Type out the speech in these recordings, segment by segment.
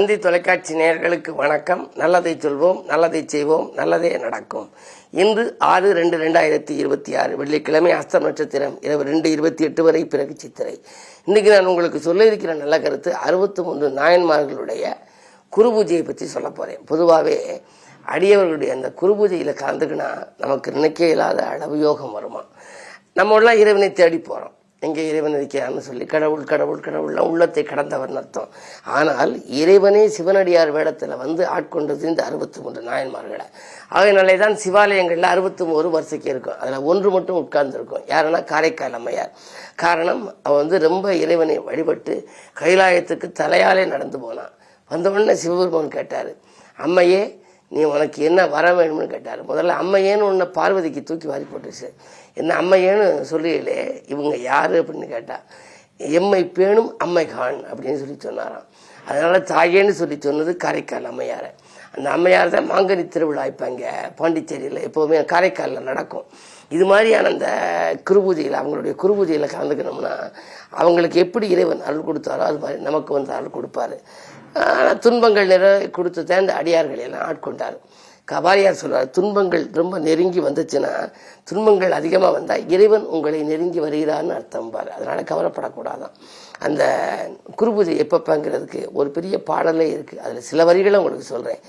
தந்தி தொலைக்காட்சி நேயர்களுக்கு வணக்கம். நல்லதை சொல்வோம், நல்லதை செய்வோம், நல்லதே நடக்கும். இன்று 6/2/2026 வெள்ளிக்கிழமை அஸ்தம் நட்சத்திரம் இரவு 2:28 வரை பிறகு சித்திரை. இன்னைக்கு நான் உங்களுக்கு சொல்ல இருக்கிற நல்ல கருத்து 63 நாயன்மார்களுடைய குரு பூஜையை பற்றி சொல்ல போறேன். பொதுவாகவே அடியவர்களுடைய அந்த குரு பூஜையில் கலந்துக்கினா நமக்கு நினைக்க இல்லாத அளவு யோகம் வருமா. நம்ம எல்லாம் இறைவனை தேடி போகிறோம். எங்கே இறைவன் இருக்கிறான்னு சொல்லி கடவுள் கடவுள் கடவுள்லாம் உள்ளத்தை கடந்தவர்னு அர்த்தம். ஆனால் இறைவனே சிவனடியார் வேடத்தில் வந்து ஆட்கொண்டது இந்த 63 நாயன்மார்களை. ஆகையினாலே தான் சிவாலயங்களில் 63 வரிசைக்கு இருக்கும். அதில் ஒன்று மட்டும் உட்கார்ந்துருக்கும். யாருன்னா காரைக்கால் அம்மையார். காரணம், அவன் ரொம்ப இறைவனை வழிபட்டு கைலாயத்துக்கு தலையாலே நடந்து போனான். வந்தவுடனே சிவபெருமான் கேட்டார், அம்மையே நீ உனக்கு என்ன வர வேணும்னு கேட்டார். முதல்ல அம்மையேன்னு ஒன்று பார்வதிக்கு தூக்கி வாரி போட்டுச்சு. என்ன அம்மையேன்னு சொல்லியிலே இவங்க யாரு அப்படின்னு கேட்டா, எம்மை பேணும் அம்மை கான் அப்படின்னு சொல்லி சொன்னாராம். அதனால தாயேன்னு சொல்லி சொன்னது காரைக்கால் அம்மையார. அந்த அம்மையார் தான் மாங்கனி திருவிழா இப்போ இங்கே பாண்டிச்சேரியில் எப்போவுமே காரைக்காலில் நடக்கும். இது மாதிரியான அந்த குருபூஜையில் அவங்களுடைய குருபூஜையில் கலந்துக்கணும்னா அவங்களுக்கு எப்படி இறைவன் அருள் கொடுத்தாரோ அது மாதிரி நமக்கு வந்து அருள் கொடுப்பாரு. துன்பங்கள் கொடுத்து தான் இந்த அடியார்கள் எல்லாம் ஆட்கொண்டார். கபாலியார் சொல்றார், துன்பங்கள் ரொம்ப நெருங்கி வந்துச்சுன்னா, துன்பங்கள் அதிகமாக வந்தால் இறைவன் உங்களை நெருங்கி வருகிறான்னு அர்த்தம் பாரு. அதனால கவலைப்படக்கூடாதான். அந்த குருபூஜை எப்பப்பாங்கிறதுக்கு ஒரு பெரிய பாடலே இருக்கு. அதில் சில வரிகளை உங்களுக்கு சொல்றேன்.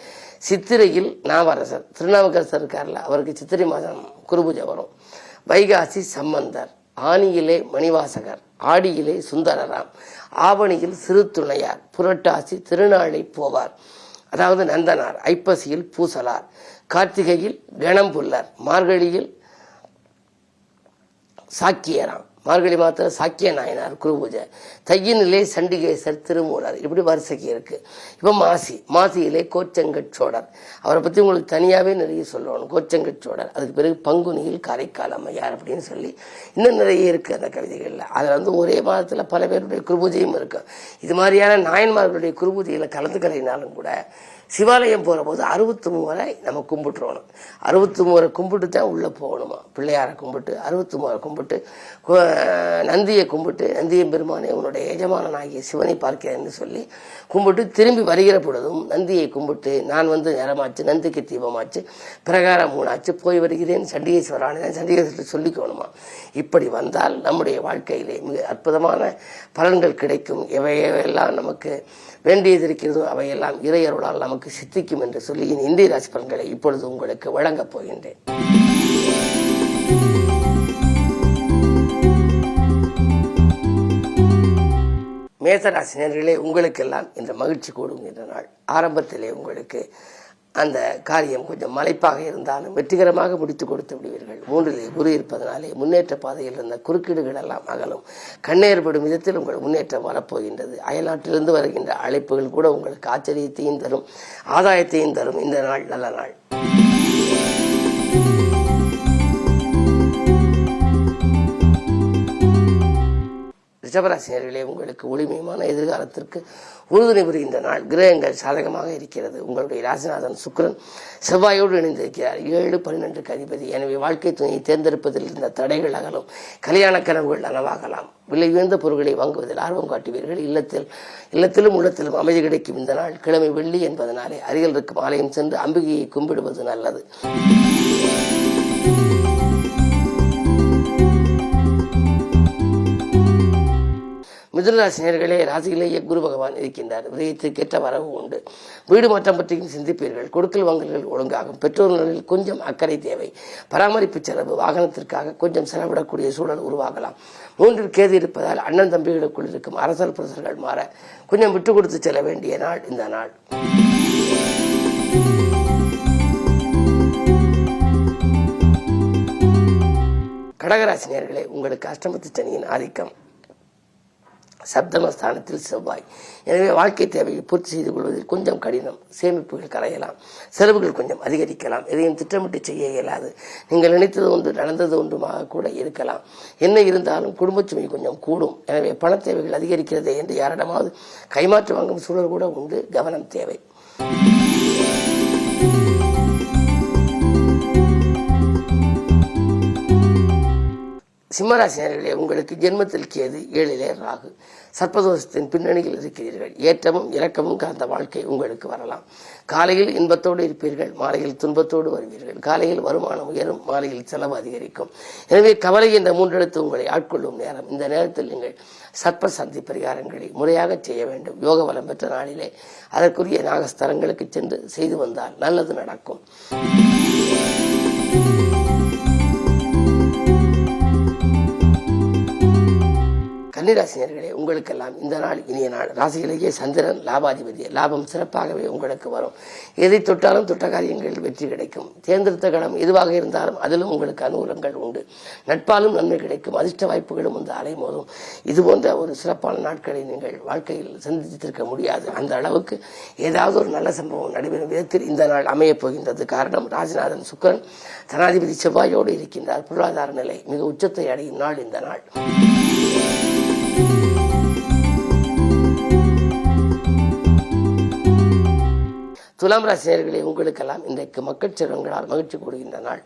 சித்திரையில் நாவரசர், திருநாவுக்கரசர் இருக்கார்ல, அவருக்கு சித்திரை மாதம் குருபூஜை வரும். வைகாசி சம்பந்தர், ஆனியிலே மணிவாசகர், ஆடியிலே சுந்தரராம், ஆவணியில் சிறு துணையார், புரட்டாசி திருநாளை போவார், அதாவது நந்தனார், ஐப்பசியில் பூசலார், கார்த்திகையில் கணம்புல்லர், மார்கழியில் சாக்கியராம், மார்கழி மாதத்தில் சாக்கிய நாயனார் குரு பூஜை, தையினிலே சண்டிகேசர் திருமூலர், இப்படி வரிசைக்கு இருக்கு. இப்போ மாசியிலே கோச்சங்கச்சோடர், அவரை பற்றி உங்களுக்கு தனியாகவே நிறைய சொல்லணும். கோச்சங்கச்சோடர், அதுக்கு பிறகு பங்குனியில் காரைக்கால் அம்மையார் அப்படின்னு சொல்லி இன்னும் நிறைய இருக்கு அந்த கவிதைகளில். அதில் ஒரே மாதத்தில் பல பேருடைய குருபூஜையும் இருக்கு. இது மாதிரியான நாயன்மார்களுடைய குருபூஜையில் கலந்துக்கலைனாலும் கூட சிவாலயம் போகிற போது 63 நம்ம கும்பிட்டுருவோம். 63 கும்பிட்டு தான் உள்ளே போகணுமா. பிள்ளையாரை கும்பிட்டு 63 கும்பிட்டு நந்தியை கும்பிட்டு, நந்தியம் பெருமானே உன்னுடைய எஜமானனாகிய சிவனை பார்க்கிறேன்னு சொல்லி கும்பிட்டு திரும்பி வருகிற பொழுதும் நந்தியை கும்பிட்டு, நான் நேரமாச்சு, நந்திக்கு தீபமாச்சு, பிரகாரம் 3 ஆச்சு, போய் வருகிறேன் சண்டிகேஸ்வரானே சண்டிகேஸ்வரர் சொல்லிக்கணுமா. இப்படி வந்தால் நம்முடைய வாழ்க்கையிலே மிக அற்புதமான பலன்கள் கிடைக்கும். எவையெல்லாம் நமக்கு வேண்டியது இருக்கிறதோ அவையெல்லாம் இறையருளால் நமக்கு சித்திக்கும் என்று சொல்லி இந்திய ராசி பலன்களை இப்பொழுது உங்களுக்கு வழங்கப் போகின்றேன். மேசராசினியர்களே, உங்களுக்கெல்லாம் இந்த மகிழ்ச்சி கூடும் என்ற நாள். ஆரம்பத்திலே உங்களுக்கு அந்த காரியம் கொஞ்சம் மலைப்பாக இருந்தாலும் வெற்றிகரமாக முடித்து கொடுத்து விடுவீர்கள். 3லே குரு இருப்பதனாலே முன்னேற்ற பாதையில் இருந்த குறுக்கீடுகள் எல்லாம் அகலும். கண்ணேற்படும் விதத்தில் உங்கள் முன்னேற்றம் வரப்போகின்றது. அயல்நாட்டிலிருந்து வருகின்ற அழைப்புகள் கூட உங்களுக்கு ஆச்சரியத்தையும் தரும், ஆதாயத்தையும் தரும். இந்த நாள் நல்ல நாள். ரிஷபராசினியர்களே, உங்களுக்கு ஒளிமயமான எதிர்காலத்திற்கு உறுதுணை புரிகின்ற நாள். கிரகங்கள் சாதகமாக இருக்கிறது. உங்களுடைய ராசிநாதன் சுக்கிரன் செவ்வாயோடு இணைந்திருக்கிறார். 7-12 அதிபதி. எனவே வாழ்க்கை துணையை தேர்ந்தெடுப்பதில் இருந்த தடைகள் அகலும். கல்யாண கனவுகள் நனவாகலாம். விலை உயர்ந்த பொருட்களை வாங்குவதில் ஆர்வம் காட்டுவீர்கள். இல்லத்திலும் உள்ளத்திலும் அமைதி கிடைக்கும் இந்த நாள். கிழமை வெள்ளி என்பதனாலே அருகில் இருக்கும் ஆலயம் சென்று அம்பிகையை கும்பிடுவது நல்லது. மிதுனராசினியர்களே, ராசியிலேயே குரு பகவான் இருக்கின்றார். விரயத்திற்கேற்ற வரவு உண்டு. வீடு மாற்றம் பற்றியும் சிந்திப்பீர்கள். கொடுக்கல் வாங்கல்கள் ஒழுங்காகும். பெற்றோர்களில் கொஞ்சம் அக்கறை தேவை. பராமரிப்பு செலவு, வாகனத்திற்காக கொஞ்சம் செலவிடக்கூடிய சூழல் உருவாகலாம். 3ல் கேது இருப்பதால் அண்ணன் தம்பிகளுக்குள் இருக்கும் அரசல் புரசல்கள் மாற கொஞ்சம் விட்டு கொடுத்து செல்ல வேண்டிய நாள் இந்த நாள். கடகராசினியர்களே, உங்களுக்கு அஷ்டமத்து சனியின் ஆதிக்கம். சப்தமஸ்தானத்தில் செவ்வாய். எனவே வாழ்க்கை தேவையை பூர்த்தி செய்து கொள்வதில் கொஞ்சம் கடினம். சேமிப்புகள் கரையலாம். செலவுகள் கொஞ்சம் அதிகரிக்கலாம். எதையும் திட்டமிட்டு செய்ய இயலாது. நீங்கள் நினைத்தது ஒன்று நடந்தது ஒன்றுமாக கூட இருக்கலாம். என்ன இருந்தாலும் குடும்ப சுமை கொஞ்சம் கூடும். எனவே பண தேவைகள் அதிகரிக்கிறதே என்று யாரிடமாவது கைமாற்று வாங்கும் சூழல் கூட உண்டு. கவனம் தேவை. சிம்மராசினியர்களே, உங்களுக்கு ஜென்மத்தில் கேது, 7லே ராகு. சர்ப்பதோஷத்தின் பின்னணியில் இருக்கிறீர்கள். ஏற்றமும் இறக்கமும் கலந்த வாழ்க்கை உங்களுக்கு வரலாம். காலையில் இன்பத்தோடு இருப்பீர்கள், மாலையில் துன்பத்தோடு வருவீர்கள். காலையில் வருமானம் உயரும், மாலையில் செலவு அதிகரிக்கும். எனவே கவலை என்ற மூன்றெழுத்து உங்களை ஆட்கொள்ளும் நேரம். இந்த நேரத்தில் நீங்கள் சர்ப்ப சந்தி பரிகாரங்களை முறையாக செய்ய வேண்டும். யோக வளம் பெற்ற நாளிலே அதற்குரிய நாகஸ்தலங்களுக்கு சென்று செய்து வந்தால் நல்லது நடக்கும். கன்னிராசினியர்களே, உங்களுக்கெல்லாம் இந்த நாள் இனிய நாள். ராசியிலேயே சந்திரன் லாபாதிபதி. லாபம் சிறப்பாகவே உங்களுக்கு வரும். எதை தொட்டாலும் தொட்ட காரியங்களில் வெற்றி கிடைக்கும். தேர்ந்தெடுத்த கடம் எதுவாக இருந்தாலும் அதிலும் உங்களுக்கு அனுகூலங்கள் உண்டு. நட்பாலும் நன்மை கிடைக்கும். அதிர்ஷ்ட வாய்ப்புகளும் வந்து அலைமோதும். இது போன்ற ஒரு சிறப்பான நாட்களை நீங்கள் வாழ்க்கையில் சந்தித்திருக்க முடியாது. அந்த அளவுக்கு ஏதாவது ஒரு நல்ல சம்பவம் நடைபெறும் விதத்தில் இந்த நாள் அமையப் போகின்றது. காரணம், ராசிநாதன் சுக்கிரன் தனாதிபதி செவ்வாயோடு இருக்கின்றார். பொருளாதார நிலை மிக உச்சத்தை அடையும் நாள் இந்த நாள். துலாம் ராசினியர்களே, உங்களுக்கெல்லாம் இன்றைக்கு மக்கள் செல்வங்களால் மகிழ்ச்சி கூடுகின்ற நாள்.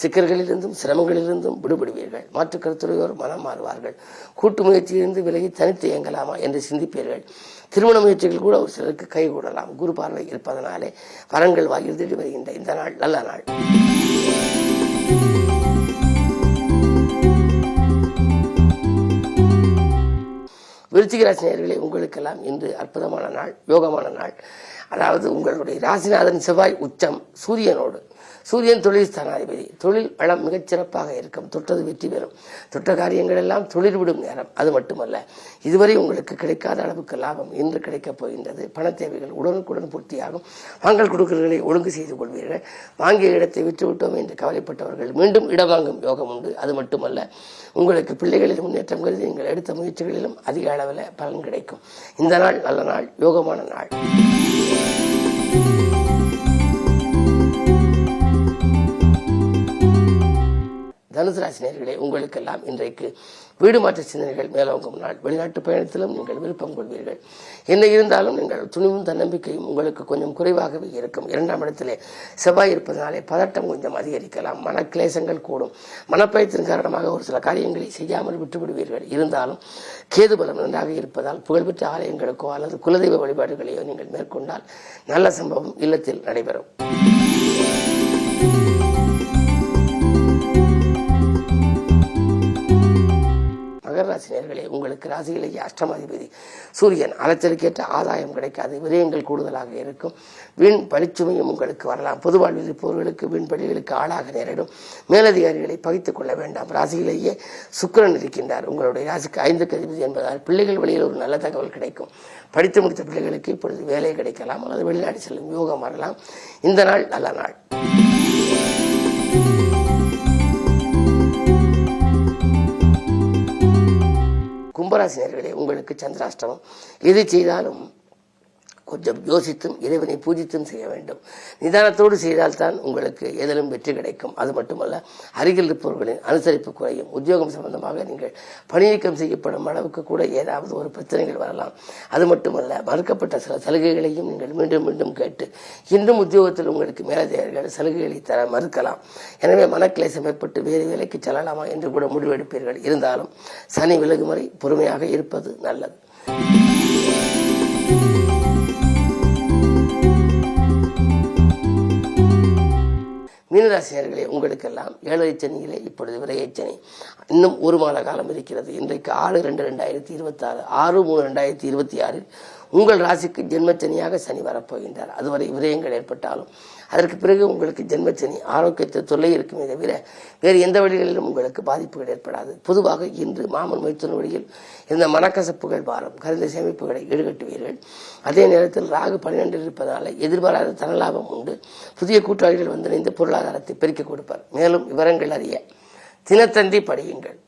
சிக்கல்களிலிருந்தும் சிரமங்களிலிருந்தும் விடுபடுவீர்கள். மாற்று கருத்துரையோர் மனம் மாறுவார்கள். கூட்டு முயற்சியிலிருந்து விலகி தனித்து இயங்கலாமா என்று சிந்திப்பீர்கள். திருமண முயற்சிகள் கூட ஒரு சிலருக்கு கைகூடலாம். குரு பார்வை இருப்பதனாலே வரங்கள் வாயில் தேடி வருகின்ற இந்த நாள் நல்ல நாள். விருச்சிக ராசினியர்களே, உங்களுக்கெல்லாம் இன்று அற்புதமான நாள், யோகமான நாள். அதாவது உங்களுடைய ராசிநாதன் செவ்வாய் உச்சம் சூரியனோடு. சூரியன் தொழில் ஸ்தானாதிபதி. தொழில் வளம் மிகச்சிறப்பாக இருக்கும். தொட்டது வெற்றி பெறும். தொட்ட காரியங்கள் எல்லாம் தொழில் விடும் நேரம். அது மட்டுமல்ல, இதுவரை உங்களுக்கு கிடைக்காத அளவுக்கு லாபம் இன்று கிடைக்கப் போகின்றது. பண தேவைகள் உடனுக்குடன் பூர்த்தியாகும். வாங்கல் கொடுக்கல்களை ஒழுங்கு செய்து கொள்வீர்கள். வாங்கிய இடத்தை விட்டுவிட்டோம் என்று கவலைப்பட்டவர்கள் மீண்டும் இடம் வாங்கும் யோகம் உண்டு. அது மட்டுமல்ல, உங்களுக்கு பிள்ளைகளில் முன்னேற்றம் கருதி நீங்கள் எடுத்த முயற்சிகளிலும் அதிக அளவில் பலன் கிடைக்கும். இந்த நாள் நல்ல நாள், யோகமான நாள். தனுசு ராசினியர்களே, உங்களுக்கெல்லாம் இன்றைக்கு வீடு மாற்ற சிந்தனைகள் மேலோங்கும் நாள். வெளிநாட்டு பயணத்திலும் நீங்கள் விருப்பம் கொள்வீர்கள். என்ன இருந்தாலும் நீங்கள் துணிவும் தன்னம்பிக்கையும் உங்களுக்கு கொஞ்சம் குறைவாகவே இருக்கும். 2ஆம் இடத்திலே செவ்வாய் இருப்பதனாலே பதட்டம் கொஞ்சம் அதிகரிக்கலாம். மனக்கிளேசங்கள் கூடும். மனப்பயத்தின் காரணமாக ஒரு சில காரியங்களை செய்யாமல் விட்டுவிடுவீர்கள். இருந்தாலும் கேது பலம் நன்றாக இருப்பதால் புகழ்பெற்ற ஆலயங்களுக்கோ அல்லது குலதெய்வ வழிபாடுகளையோ நீங்கள் மேற்கொண்டால் நல்ல சம்பவம் இல்லத்தில் நடைபெறும். மகர ராசினியர்களே, உங்களுக்கு ராசியிலேயே அஷ்டமாதிபதி சூரியன். அலைச்சலுக்கேற்ற ஆதாயம் கிடைக்காது. விரயங்கள் கூடுதலாக இருக்கும். வீண் பழிச்சுமையும் உங்களுக்கு வரலாம். பொது வாழ்வில் இருப்பவர்களுக்கு வீண் பழிகளுக்கு ஆளாக நேரிடும். மேலதிகாரிகளை பகித்துக் கொள்ள வேண்டாம். ராசியிலேயே சுக்கிரன் இருக்கின்றார். உங்களுடைய ராசிக்கு 5க்கு அதிபதி என்பதால் பிள்ளைகள் வழியில் ஒரு நல்ல தகவல் கிடைக்கும். படித்து முடித்த பிள்ளைகளுக்கு இப்பொழுது வேலை கிடைக்கலாம் அல்லது வெளிநாடு செல்லும் யோகம் வரலாம். இந்த நாள் நல்ல நாள். கும்பராசினியர்களே, உங்களுக்கு சந்திராஷ்டமம். எது செய்தாலும் கொஞ்சம் யோசித்தும் இறைவனை பூஜித்தும் செய்ய வேண்டும். நிதானத்தோடு செய்தால்தான் உங்களுக்கு எதிலும் வெற்றி கிடைக்கும். அது மட்டுமல்ல, அருகில் இருப்பவர்களின் அனுசரிப்பு குறையும். உத்தியோகம் சம்பந்தமாக நீங்கள் பணிநீக்கம் செய்யப்படும் அளவுக்கு கூட ஏதாவது ஒரு பிரச்சனைகள் வரலாம். அது மட்டுமல்ல, மறுக்கப்பட்ட சில சலுகைகளையும் நீங்கள் மீண்டும் மீண்டும் கேட்டு இன்னும் உத்தியோகத்தில் உங்களுக்கு மேலதிகாரிகள் சலுகைகளை தர மறுக்கலாம். எனவே மனக்கிளேசம் ஏற்பட்டு வேறு வேலைக்கு செல்லலாமா என்று கூட முடிவெடுப்பீர்கள். இருந்தாலும் சனி விலகும் வரை பொறுமையாக இருப்பது நல்லது. மீனராசினியர்களே, உங்களுக்கெல்லாம் 7ரை சனியிலே இப்பொழுது விரையச்சனி. இன்னும் ஒரு மாத காலம் இருக்கிறது. இன்றைக்கு 6/2/2026 6/3/2026 உங்கள் ராசிக்கு ஜென்மச்சனியாக சனி வரப்போகின்றார். அதுவரை விரயங்கள் ஏற்பட்டாலும் அதற்கு பிறகு உங்களுக்கு ஜென்மச்சனி ஆரோக்கியத்தை தொல்லை இருக்குமே தவிர வேறு எந்த வழிகளிலும் உங்களுக்கு பாதிப்புகள் ஏற்படாது. பொதுவாக இன்று மாமன் மைத்துன வழியில் இருந்த மனக்கசப்புகள் வாரம். கருந்த சேமிப்புகளை ஈடுகட்டுவீர்கள். அதே நேரத்தில் ராகு 12 இருப்பதால் எதிர்பாராத தனலாபம் உண்டு. புதிய கூட்டாளிகள் வந்திணைந்து பொருளாதாரத்தை பெருக்கிக் கொடுப்பார். மேலும் விவரங்கள் அறிய தினத்தந்தி படியுங்கள்.